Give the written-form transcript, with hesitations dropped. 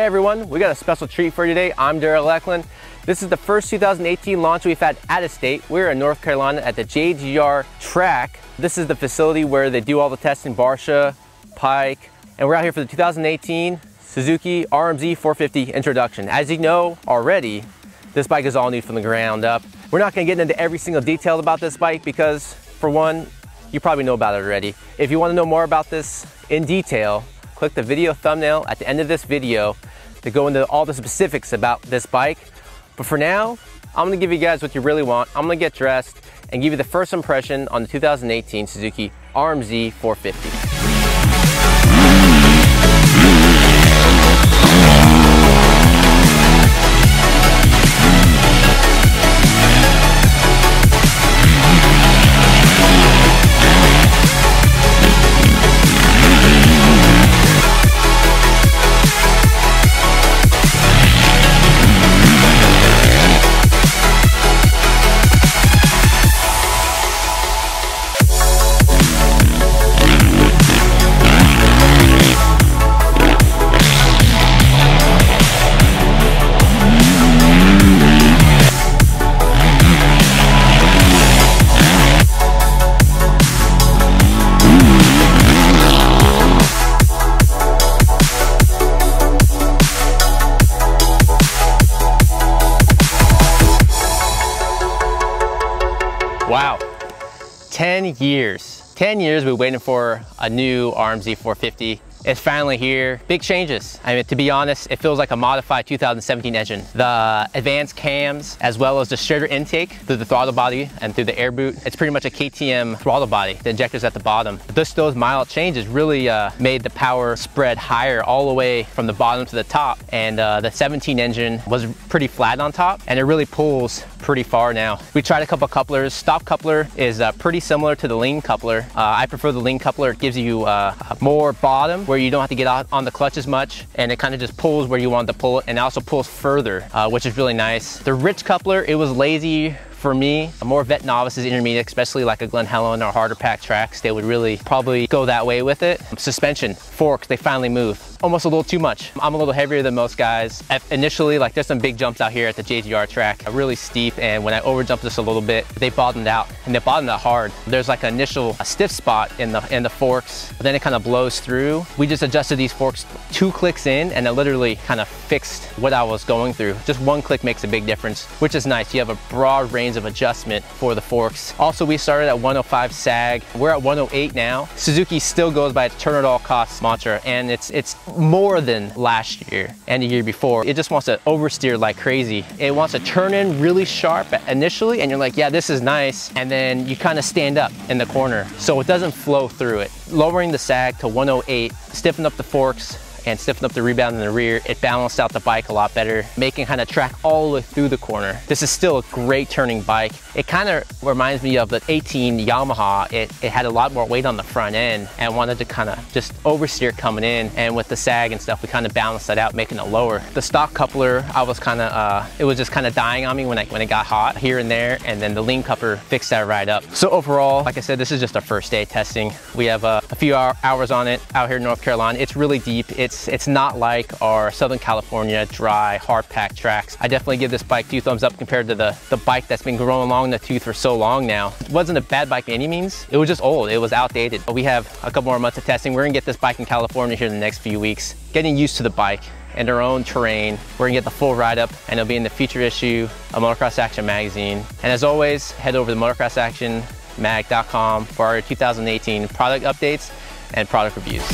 everyone, we got a special treat for you today. I'm Daryl Eklund. This is the first 2018 launch we've had out of state. We're in North Carolina at the JGR track. This is the facility where they do all the tests in Barsha, Pike, and we're out here for the 2018 Suzuki RMZ450 introduction. As you know already, this bike is all new from the ground up. We're not gonna get into every single detail about this bike because, for one, you probably know about it already. If you wanna know more about this in detail, click the video thumbnail at the end of this video to go into all the specifics about this bike. But for now, I'm gonna give you guys what you really want. I'm gonna get dressed and give you the first impression on the 2018 Suzuki RMZ450. Wow, 10 years. 10 years we've been waiting for a new RMZ450. It's finally here. Big changes. I mean, to be honest, it feels like a modified 2017 engine. The advanced cams, as well as the straighter intake through the throttle body and through the air boot. It's pretty much a KTM throttle body. The injector's at the bottom. Those mild changes really made the power spread higher all the way from the bottom to the top. And the 17 engine was pretty flat on top, and it really pulls pretty far now. We tried a couple couplers. Stop coupler is pretty similar to the lean coupler. I prefer the lean coupler. It gives you more bottom where you don't have to get out on the clutch as much, and it kind of just pulls where you want to pull it, and it also pulls further, which is really nice. The rich coupler, it was lazy for me. More vet novices, intermediate, especially like a Glen Helen or harder pack tracks, they would really probably go that way with it. Suspension, forks, they finally move. Almost a little too much. I'm a little heavier than most guys. Initially, like there's some big jumps out here at the JGR track, really steep, and when I overjumped this a little bit, they bottomed out, and they bottomed out hard. There's like an initial stiff spot in the forks, but then it kind of blows through. We just adjusted these forks 2 clicks in, and it literally kind of fixed what I was going through. Just 1 click makes a big difference, which is nice. You have a broad range of adjustment for the forks. Also, we started at 105 sag. We're at 108 now. Suzuki still goes by its turn at all costs mantra, and it's more than last year and the year before. It just wants to oversteer like crazy. It wants to turn in really sharp initially, and you're like, yeah, this is nice, and then you kind of stand up in the corner, so it doesn't flow through it. Lowering the sag to 108, stiffen up the forks, and stiffen up the rebound in the rear. It balanced out the bike a lot better, making kind of track all the way through the corner. This is still a great turning bike. It kind of reminds me of the 18 Yamaha. It had a lot more weight on the front end and wanted to kind of just oversteer coming in, and with the sag and stuff, we kind of balanced that out, making it lower. The stock coupler, I was kind of, it was just kind of dying on me when it got hot here and there, and then the lean coupler fixed that right up. So overall, like I said, this is just our first day testing. We have a few hours on it out here in North Carolina. It's really deep. It's not like our Southern California dry hard pack tracks. I definitely give this bike 2 thumbs up compared to the bike that's been growing along the tooth for so long now. It wasn't a bad bike by any means. It was just old. It was outdated. We have a couple more months of testing. We're gonna get this bike in California here in the next few weeks, getting used to the bike and our own terrain. We're gonna get the full write up, and it'll be in the feature issue of Motocross Action magazine. And as always, head over to motocrossactionmag.com for our 2018 product updates and product reviews.